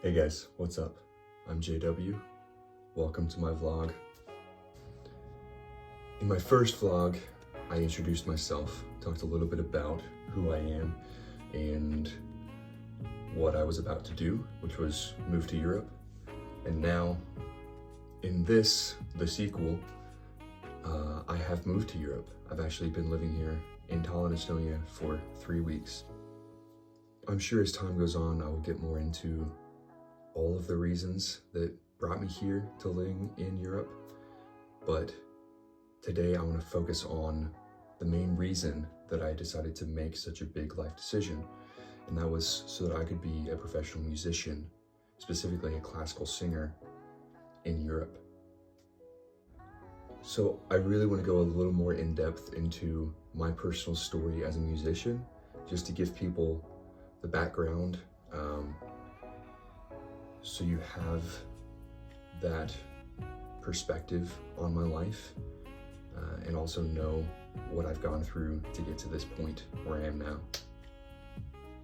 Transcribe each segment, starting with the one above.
Hey guys, what's up? I'm JW. Welcome to my vlog. In my first vlog, I introduced myself, talked a little bit about who I am and what I was about to do, which was move to Europe. And now, in the sequel, I have moved to Europe. I've actually been living here in Tallinn, Estonia for 3 weeks. I'm sure as time goes on, I will get more into all of the reasons that brought me here to living in Europe. But today I want to focus on the main reason that I decided to make such a big life decision. And that was so that I could be a professional musician, specifically a classical singer in Europe. So I really want to go a little more in depth into my personal story as a musician, just to give people the background, so you have that perspective on my life, and also know what I've gone through to get to this point where I am now.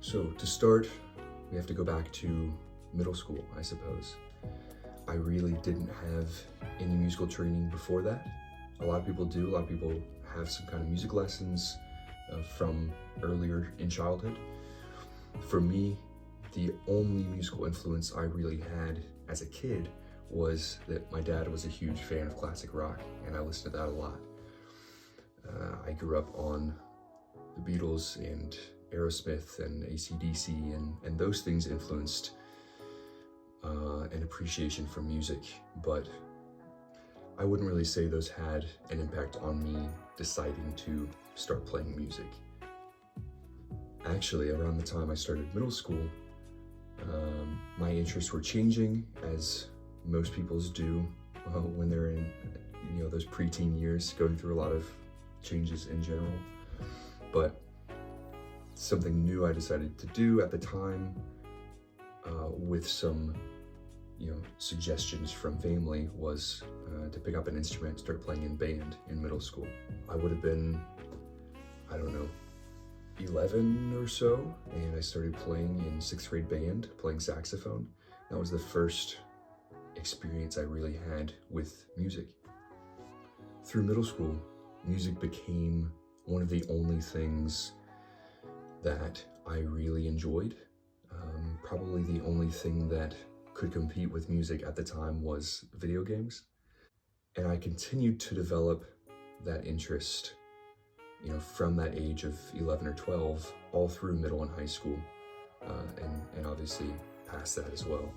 So to start, we have to go back to middle school, I suppose. I really didn't have any musical training before that. A lot of people do. A lot of people have some kind of music lessons from earlier in childhood. For me, the only musical influence I really had as a kid was that my dad was a huge fan of classic rock, and I listened to that a lot. I grew up on the Beatles and Aerosmith and AC/DC, and those things influenced an appreciation for music, but I wouldn't really say those had an impact on me deciding to start playing music. Actually, around the time I started middle school, my interests were changing, as most people's do when they're in, those preteen years, going through a lot of changes in general. But something new I decided to do at the time, with some suggestions from family, was to pick up an instrument, start playing in band in middle school. I would have been, 11 or so, and I started playing in 6th grade band, playing saxophone. That was the first experience I really had with music. Through middle school, music became one of the only things that I really enjoyed. Probably the only thing that could compete with music at the time was video games. And I continued to develop that interest, from that age of 11 or 12, all through middle and high school, and obviously past that as well.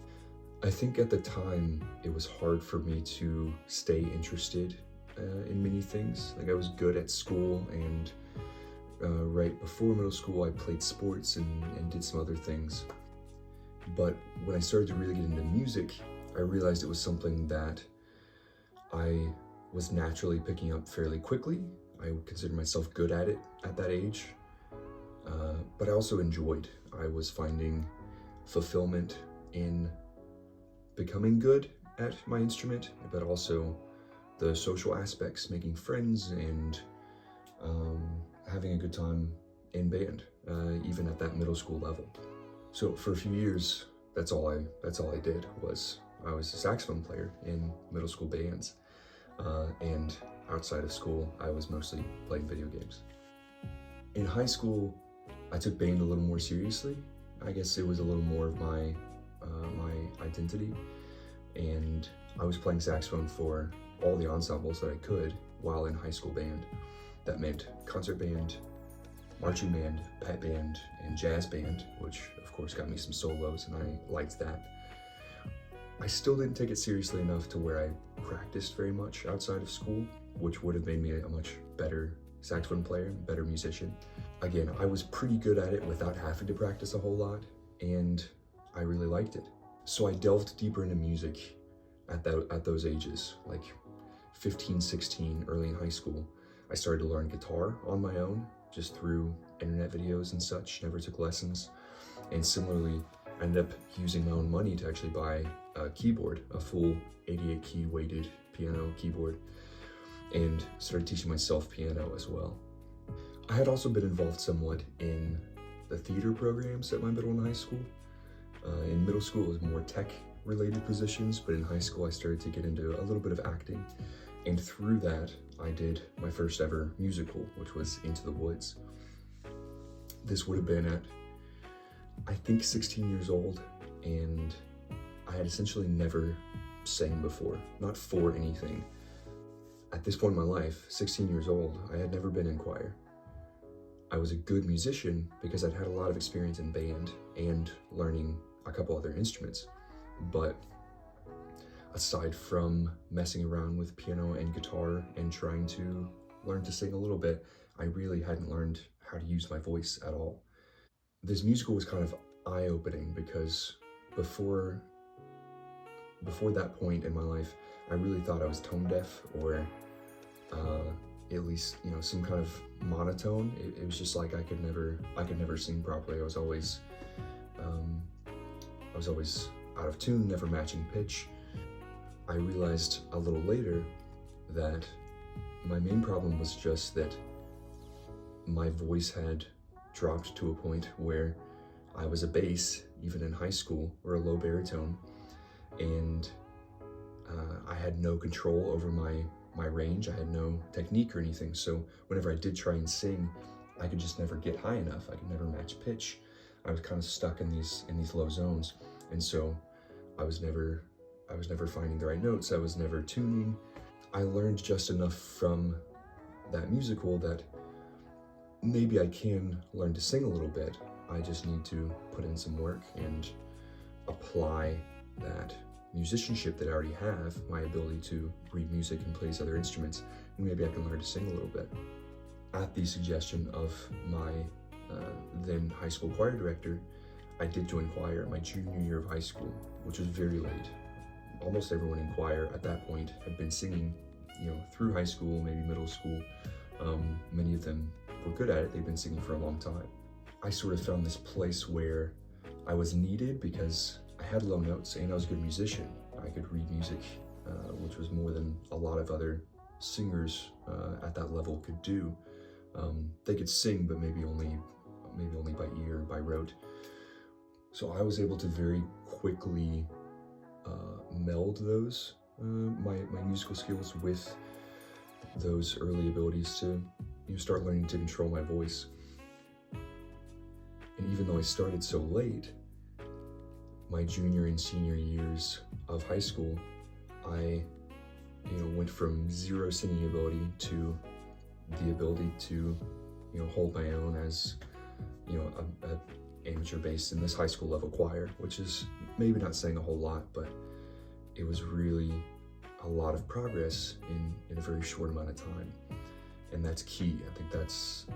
I think at the time, it was hard for me to stay interested in many things. Like, I was good at school, and right before middle school, I played sports and did some other things. But when I started to really get into music, I realized it was something that I was naturally picking up fairly quickly. I considered myself good at it at that age, but I also enjoyed. I was finding fulfillment in becoming good at my instrument, but also the social aspects, making friends, and having a good time in band, even at that middle school level. So for a few years, that's all I did. I was a saxophone player in middle school bands, and outside of school, I was mostly playing video games. In high school, I took band a little more seriously. I guess it was a little more of my identity, and I was playing saxophone for all the ensembles that I could while in high school band. That meant concert band, marching band, pep band, and jazz band, which of course got me some solos, and I liked that. I still didn't take it seriously enough to where I practiced very much outside of school, which would have made me a much better saxophone player, better musician. Again, I was pretty good at it without having to practice a whole lot, and I really liked it. So I delved deeper into music at those ages, like 15, 16, early in high school. I started to learn guitar on my own, just through internet videos and such, never took lessons. And similarly, I ended up using my own money to actually buy a keyboard, a full 88 key weighted piano keyboard, and started teaching myself piano as well. I had also been involved somewhat in the theater programs at my middle and high school, In middle school, it was more tech-related positions, but in high school, I started to get into a little bit of acting. And through that, I did my first ever musical, which was Into the Woods. This would have been at, I think, 16 years old, and I had essentially never sang before, not for anything. At this point in my life, 16 years old, I had never been in choir. I was a good musician because I'd had a lot of experience in band and learning a couple other instruments. But aside from messing around with piano and guitar and trying to learn to sing a little bit, I really hadn't learned how to use my voice at all. This musical was kind of eye-opening because before that point in my life, I really thought I was tone deaf, or at least, some kind of monotone. It was just like I could never sing properly. I was always out of tune, never matching pitch. I realized a little later that my main problem was just that my voice had dropped to a point where I was a bass, even in high school, or a low baritone, and I had no control over my range. I had no technique or anything, so whenever I did try and sing, I could just never get high enough. I could never match pitch. I was kind of stuck in these low zones, and so I was never finding the right notes. I was never tuning. I learned just enough from that musical that maybe I can learn to sing a little bit. I just need to put in some work and apply that musicianship that I already have, my ability to read music and play these other instruments, and maybe I can learn to sing a little bit. At the suggestion of my then high school choir director, I did join choir my junior year of high school, which was very late. Almost everyone in choir at that point had been singing, through high school, maybe middle school. Many of them were good at it. They'd been singing for a long time. I sort of found this place where I was needed because I had low notes and I was a good musician. I could read music, which was more than a lot of other singers at that level could do. They could sing, but maybe only by ear, by rote. So I was able to very quickly meld those my musical skills with those early abilities to start learning to control my voice. And even though I started so late, my junior and senior years of high school, I went from zero singing ability to the ability to hold my own as a amateur bass in this high school level choir, which is maybe not saying a whole lot, but it was really a lot of progress in a very short amount of time, and that's key. I think that's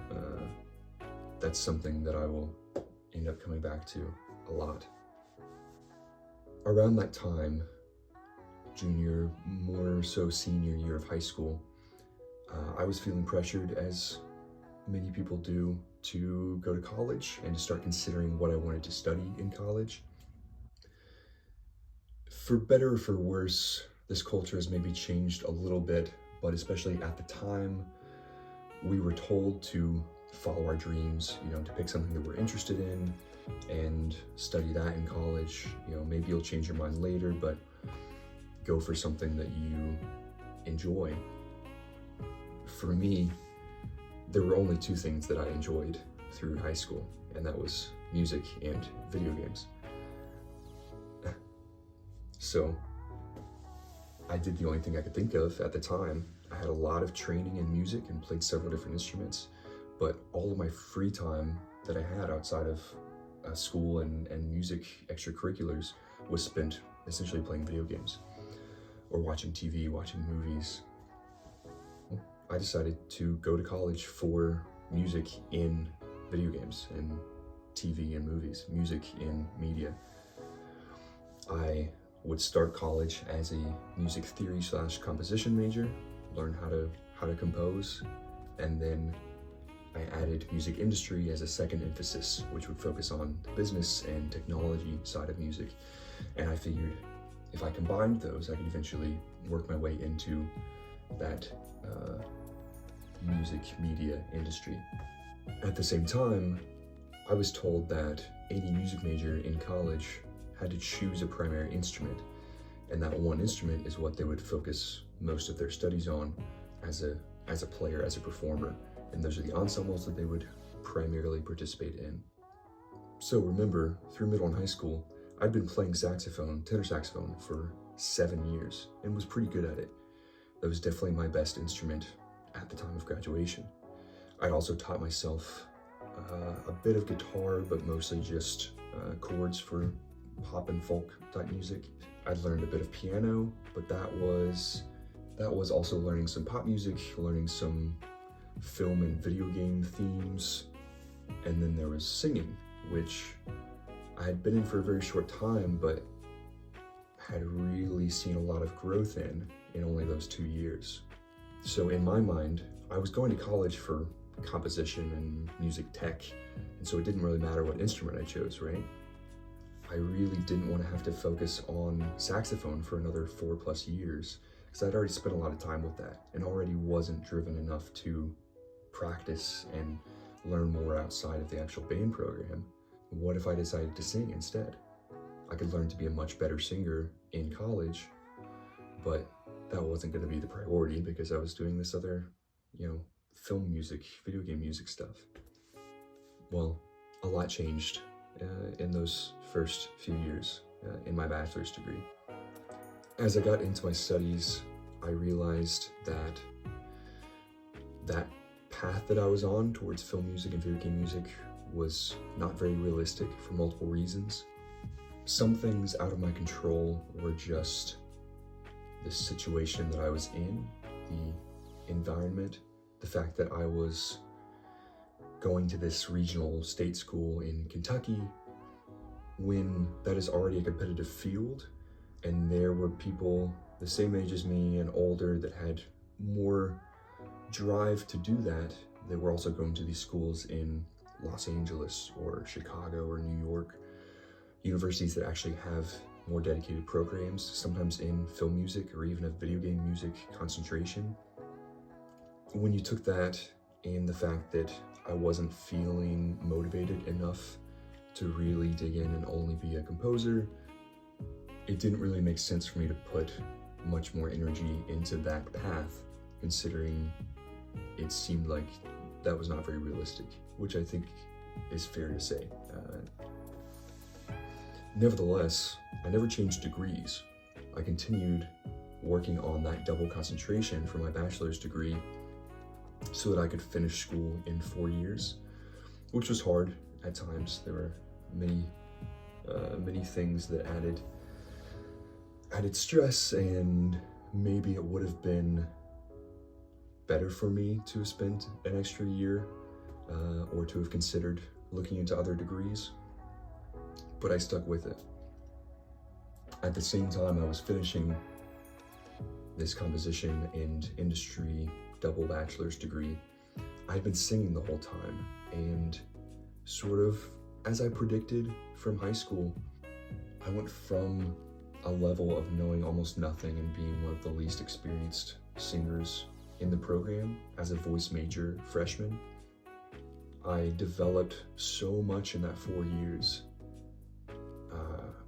something that I will end up coming back to a lot. Around that time, junior, more so senior year of high school, I was feeling pressured, as many people do, to go to college and to start considering what I wanted to study in college. For better or for worse, this culture has maybe changed a little bit, but especially at the time, we were told to follow our dreams, to pick something that we're interested in and study that in college. Maybe you'll change your mind later, but go for something that you enjoy. For me, there were only two things that I enjoyed through high school, and that was music and video games. So I did the only thing I could think of at the time. I had a lot of training in music and played several different instruments, but all of my free time that I had outside of school and music extracurriculars was spent essentially playing video games or watching TV, watching movies. I decided to go to college for music in video games and TV and movies, music in media. I would start college as a music theory / composition major, learn how to compose, and then I added music industry as a second emphasis, which would focus on the business and technology side of music. And I figured if I combined those, I could eventually work my way into that music media industry. At the same time, I was told that any music major in college had to choose a primary instrument, and that one instrument is what they would focus most of their studies on as a player, as a performer, and those are the ensembles that they would primarily participate in. So remember, through middle and high school, I'd been playing saxophone, tenor saxophone, for 7 years and was pretty good at it. That was definitely my best instrument at the time of graduation. I'd also taught myself a bit of guitar, but mostly just chords for pop and folk type music. I'd learned a bit of piano, but that was also learning some pop music, learning some film and video game themes, and then there was singing, which I had been in for a very short time, but had really seen a lot of growth in only those 2 years. So in my mind, I was going to college for composition and music tech, and so it didn't really matter what instrument I chose, right? I really didn't want to have to focus on saxophone for another 4+ years, because I'd already spent a lot of time with that and already wasn't driven enough to practice and learn more outside of the actual band program. What if I decided to sing instead? I could learn to be a much better singer in college, but that wasn't going to be the priority because I was doing this other, film music, video game music stuff. Well, a lot changed in those first few years in my bachelor's degree. As I got into my studies, I realized that that path that I was on towards film music and video game music was not very realistic for multiple reasons. Some things out of my control were just the situation that I was in, the environment, the fact that I was going to this regional state school in Kentucky when that is already a competitive field, and there were people the same age as me and older that had more drive to do that. They were also going to these schools in Los Angeles or Chicago or New York, universities that actually have more dedicated programs, sometimes in film music or even a video game music concentration. When you took that and the fact that I wasn't feeling motivated enough to really dig in and only be a composer, it didn't really make sense for me to put much more energy into that path, considering it seemed like that was not very realistic, which I think is fair to say. Nevertheless, I never changed degrees. I continued working on that double concentration for my bachelor's degree so that I could finish school in 4 years, which was hard at times. There were many things that added stress, and maybe it would have been better for me to have spent an extra year or to have considered looking into other degrees, but I stuck with it. At the same time I was finishing this composition and industry double bachelor's degree, I'd been singing the whole time, and sort of as I predicted from high school, I went from a level of knowing almost nothing and being one of the least experienced singers in the program as a voice major freshman. I developed so much in that 4 years.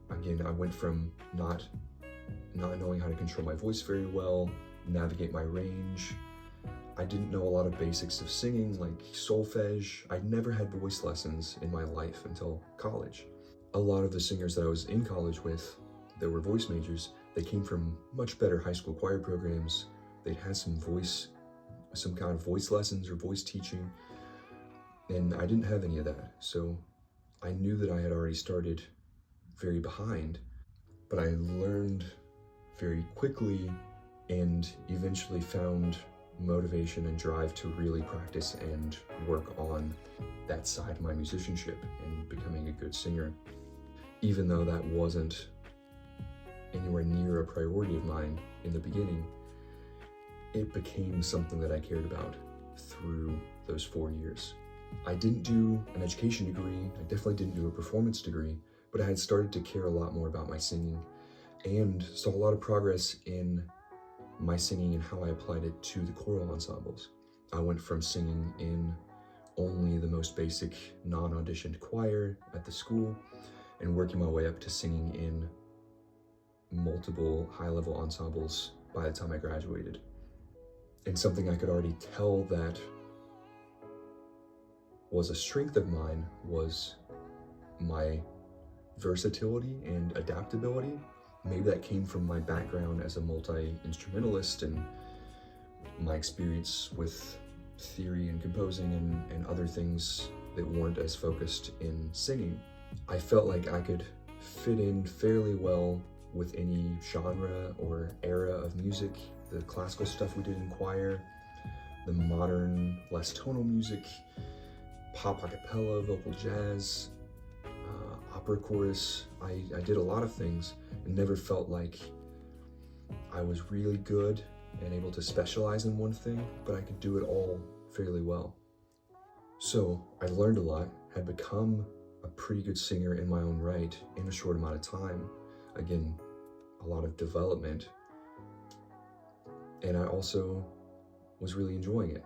Again, I went from not knowing how to control my voice very well, navigate my range. I didn't know a lot of basics of singing, like solfege. I'd never had voice lessons in my life until college. A lot of the singers that I was in college with that were voice majors, they came from much better high school choir programs. They'd had some kind of voice lessons or voice teaching, and I didn't have any of that. So I knew that I had already started very behind, but I learned very quickly and eventually found motivation and drive to really practice and work on that side of my musicianship and becoming a good singer. Even though that wasn't anywhere near a priority of mine in the beginning, it became something that I cared about through those 4 years. I didn't do an education degree, I definitely didn't do a performance degree, but I had started to care a lot more about my singing and saw a lot of progress in my singing and how I applied it to the choral ensembles. I went from singing in only the most basic non-auditioned choir at the school, and working my way up to singing in multiple high-level ensembles by the time I graduated. And something I could already tell that was a strength of mine was my versatility and adaptability. Maybe that came from my background as a multi-instrumentalist and my experience with theory and composing and other things that weren't as focused in singing. I felt like I could fit in fairly well with any genre or era of music. The classical stuff we did in choir, the modern, less tonal music, pop a cappella, vocal jazz, opera chorus. I did a lot of things and never felt like I was really good and able to specialize in one thing, but I could do it all fairly well. So I learned a lot, had become a pretty good singer in my own right in a short amount of time. Again, a lot of development. And I also was really enjoying it.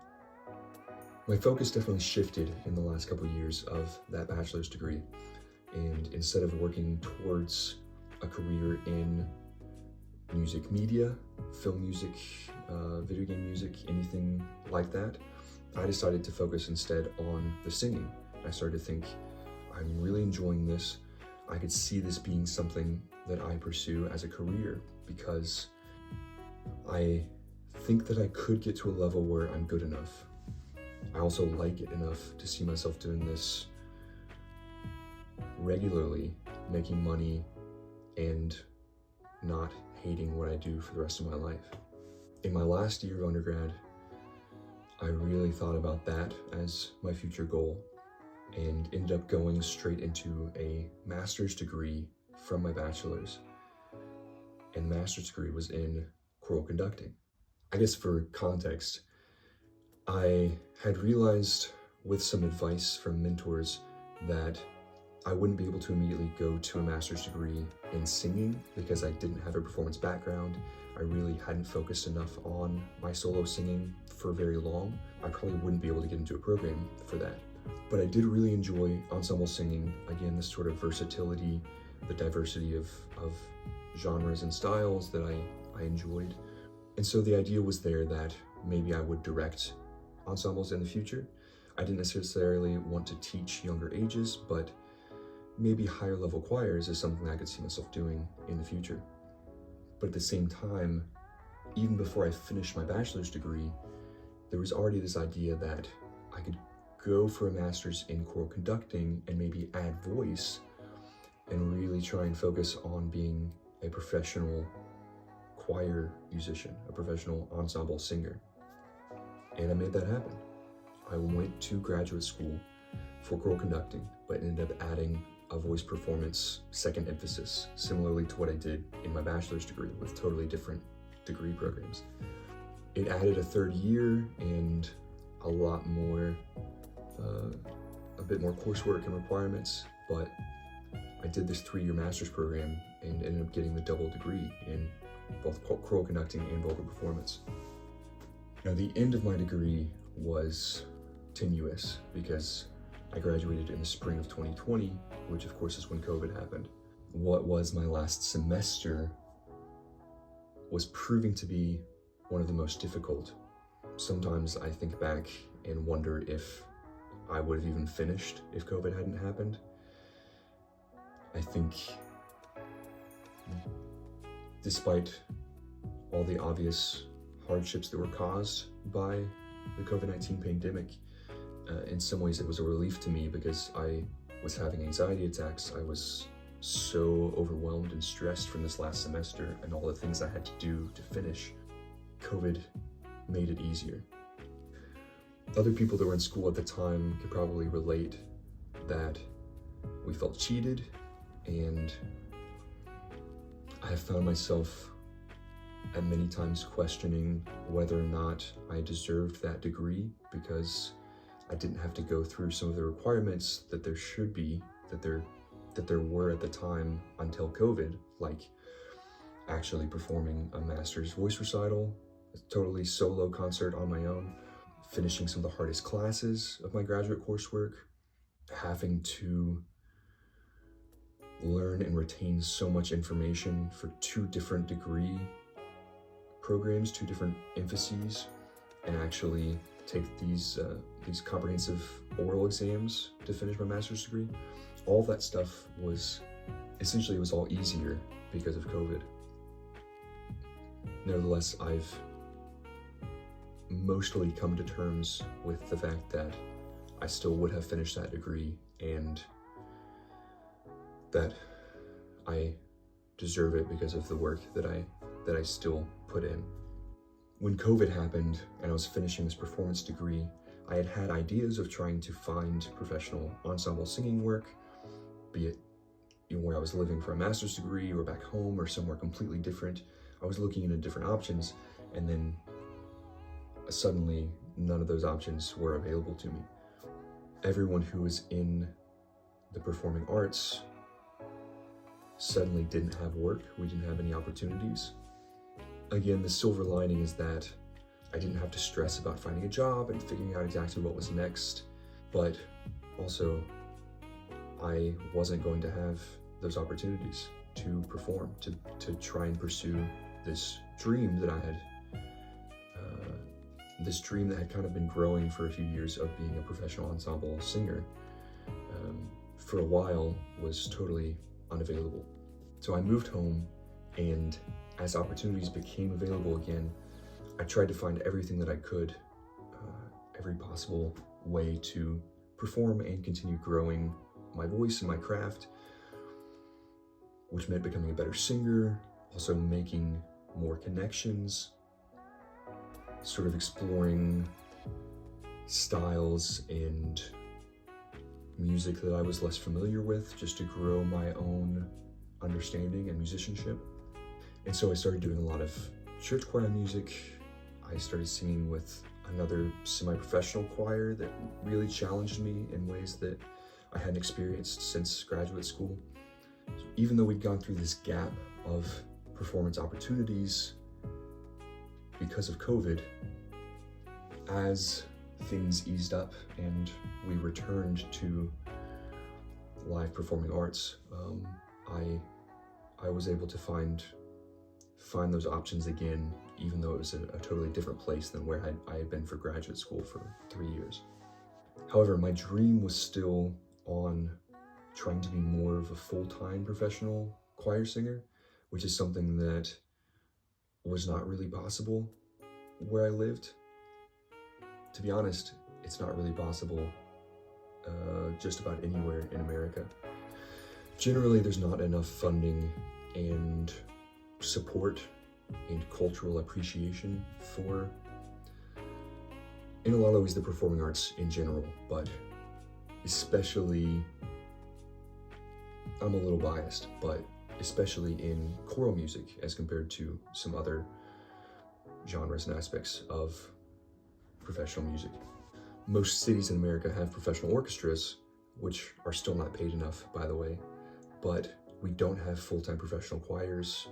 My focus definitely shifted in the last couple of years of that bachelor's degree. And instead of working towards a career in music media, film music, video game music, anything like that, I decided to focus instead on the singing. I started to think, I'm really enjoying this. I could see this being something that I pursue as a career because I think that I could get to a level where I'm good enough. I also like it enough to see myself doing this regularly, making money and not hating what I do for the rest of my life. In my last year of undergrad, I really thought about that as my future goal and ended up going straight into a master's degree from my bachelor's. And the master's degree was in choral conducting. I guess for context, I had realized with some advice from mentors that I wouldn't be able to immediately go to a master's degree in singing because I didn't have a performance background. I really hadn't focused enough on my solo singing for very long. I probably wouldn't be able to get into a program for that. But I did really enjoy ensemble singing. Again, this sort of versatility, the diversity of genres and styles that I enjoyed. And so the idea was there that maybe I would direct ensembles in the future. I didn't necessarily want to teach younger ages, but maybe higher level choirs is something I could see myself doing in the future. But at the same time, even before I finished my bachelor's degree, there was already this idea that I could go for a master's in choral conducting and maybe add voice and really try and focus on being a professional choir musician, a professional ensemble singer. And I made that happen. I went to graduate school for choral conducting, but ended up adding a voice performance second emphasis, similarly to what I did in my bachelor's degree with totally different degree programs. It added a third year and a lot more, a bit more coursework and requirements, but I did this 3-year master's program and ended up getting the double degree in both choral conducting and vocal performance. Now, the end of my degree was tenuous because I graduated in the spring of 2020, which of course is when COVID happened. What was my last semester was proving to be one of the most difficult. Sometimes I think back and wonder if I would have even finished if COVID hadn't happened. I think despite all the obvious hardships that were caused by the COVID-19 pandemic, in some ways it was a relief to me because I was having anxiety attacks. I was so overwhelmed and stressed from this last semester and all the things I had to do to finish. COVID made it easier. Other people that were in school at the time could probably relate that we felt cheated, and I have found myself at many times questioning whether or not I deserved that degree because I didn't have to go through some of the requirements that there should be, that there were at the time until COVID, like actually performing a master's voice recital, a totally solo concert on my own, finishing some of the hardest classes of my graduate coursework, having to learn and retain so much information for 2 different degree programs, 2 different emphases, and actually take these comprehensive oral exams to finish my master's degree. All of that stuff was essentially, it was all easier because of COVID. Nevertheless, I've mostly come to terms with the fact that I still would have finished that degree and that I deserve it because of the work that I still put in. When COVID happened and I was finishing this performance degree, I had ideas of trying to find professional ensemble singing work, be it where I was living for a master's degree or back home or somewhere completely different. I was looking into different options, and then suddenly none of those options were available to me. Everyone who was in the performing arts suddenly didn't have work. We didn't have any opportunities. Again, the silver lining is that I didn't have to stress about finding a job and figuring out exactly what was next, but also I wasn't going to have those opportunities to perform, to try and pursue this dream that I had, this dream that had kind of been growing for a few years of being a professional ensemble singer, for a while was totally unavailable. So I moved home, and as opportunities became available again, I tried to find everything that I could, every possible way to perform and continue growing my voice and my craft, which meant becoming a better singer, also making more connections, sort of exploring styles and music that I was less familiar with, just to grow my own understanding and musicianship. And so I started doing a lot of church choir music. I started singing with another semi-professional choir that really challenged me in ways that I hadn't experienced since graduate school. So even though we'd gone through this gap of performance opportunities because of COVID, as things eased up and we returned to live performing arts, I was able to find those options again, even though it was a totally different place than where I had been for graduate school for 3 years. However, my dream was still on trying to be more of a full-time professional choir singer, which is something that was not really possible where I lived. To be honest, it's not really possible just about anywhere in America. Generally, there's not enough funding and support and cultural appreciation for, in a lot of ways, the performing arts in general, but especially, I'm a little biased, but especially in choral music as compared to some other genres and aspects of professional music. Most cities in America have professional orchestras, which are still not paid enough, by the way, but we don't have full-time professional choirs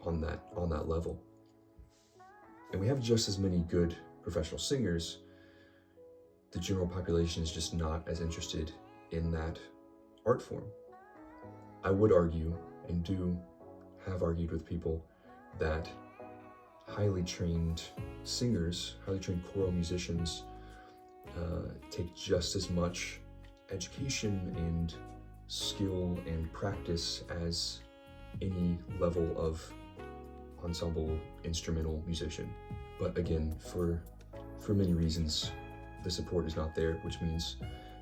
on that level. And we have just as many good professional singers. The general population is just not as interested in that art form. I would argue, and have argued with people, that highly trained singers, highly trained choral musicians take just as much education and skill and practice as any level of ensemble instrumental musician. But again, for many reasons, the support is not there, which means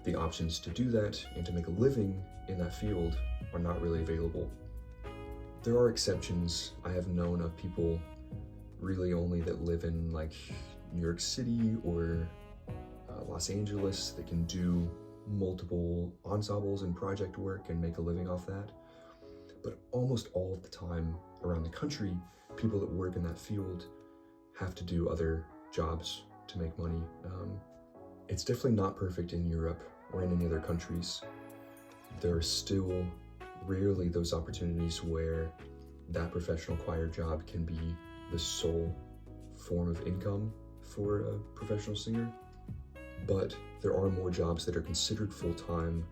the options to do that and to make a living in that field are not really available. There are exceptions. I have known of people really only that live in like New York City or Los Angeles that can do multiple ensembles and project work and make a living off that. But almost all of the time around the country, people that work in that field have to do other jobs to make money. It's definitely not perfect in Europe or in any other countries. There are still rarely those opportunities where that professional choir job can be the sole form of income for a professional singer. But there are more jobs that are considered full-time.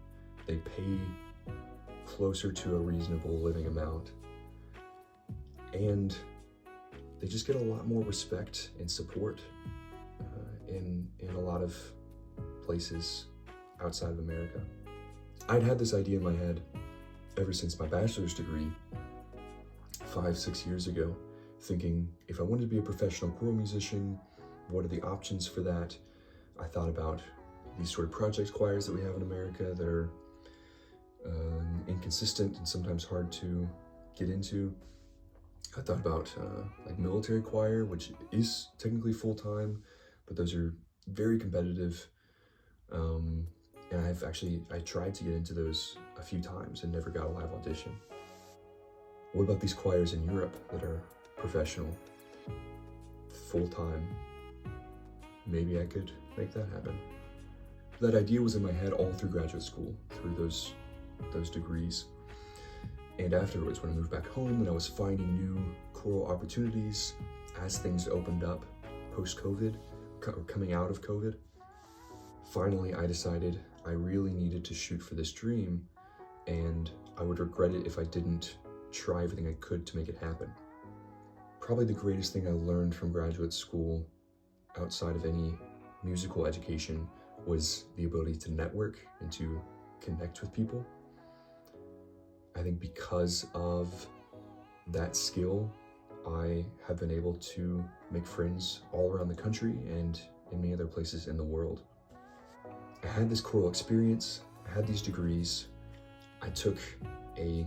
They pay closer to a reasonable living amount. And they just get a lot more respect and support in a lot of places outside of America. I'd had this idea in my head ever since my bachelor's degree 5-6 years ago, thinking if I wanted to be a professional choral musician, what are the options for that? I thought about these sort of project choirs that we have in America that are inconsistent and sometimes hard to get into. I thought about like military choir, which is technically full-time, but those are very competitive. And I tried to get into those a few times and never got a live audition. What about these choirs in Europe that are professional, full-time? Maybe I could make that happen. That idea was in my head all through graduate school, through those degrees. And afterwards, when I moved back home and I was finding new choral opportunities as things opened up post-COVID, or coming out of COVID, finally I decided I really needed to shoot for this dream, and I would regret it if I didn't try everything I could to make it happen. Probably the greatest thing I learned from graduate school, outside of any musical education, was the ability to network and to connect with people. I think because of that skill, I have been able to make friends all around the country and in many other places in the world. I had this choral experience, I had these degrees, I took a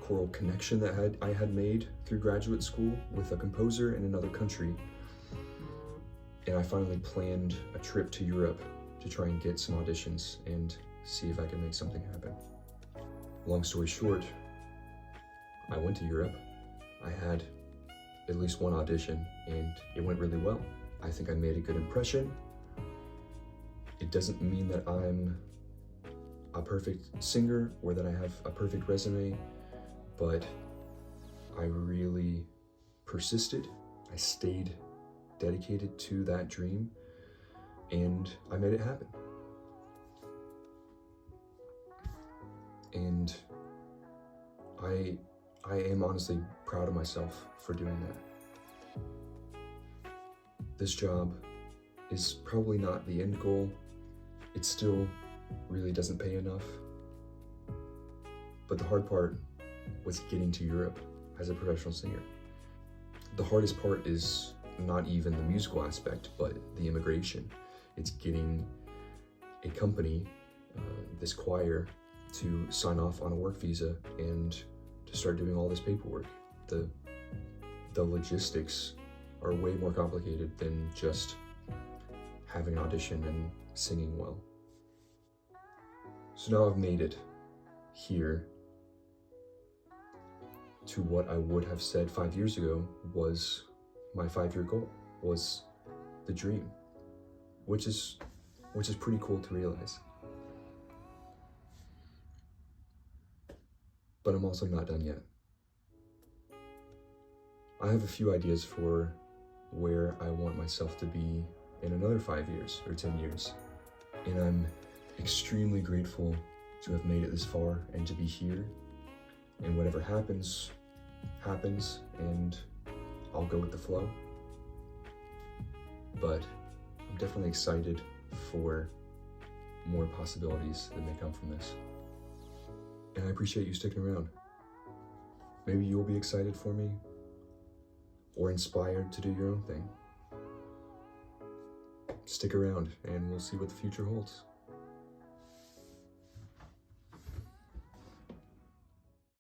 choral connection that I had made through graduate school with a composer in another country, and I finally planned a trip to Europe to try and get some auditions and see if I could make something happen. Long story short, I went to Europe. I had at least one audition and it went really well. I think I made a good impression. It doesn't mean that I'm a perfect singer or that I have a perfect resume, but I really persisted. I stayed dedicated to that dream and I made it happen. And I am honestly proud of myself for doing that. This job is probably not the end goal. It still really doesn't pay enough. But the hard part was getting to Europe as a professional singer. The hardest part is not even the musical aspect, but the immigration. It's getting a company, this choir, to sign off on a work visa and to start doing all this paperwork. The logistics are way more complicated than just having an audition and singing well. So now I've made it here to what I would have said 5 years ago was my 5-year goal, was the dream, which is pretty cool to realize. But I'm also not done yet. I have a few ideas for where I want myself to be in another 5 years or 10 years. And I'm extremely grateful to have made it this far and to be here. And whatever happens, happens, and I'll go with the flow. But I'm definitely excited for more possibilities that may come from this. And I appreciate you sticking around. Maybe you'll be excited for me or inspired to do your own thing. Stick around and we'll see what the future holds.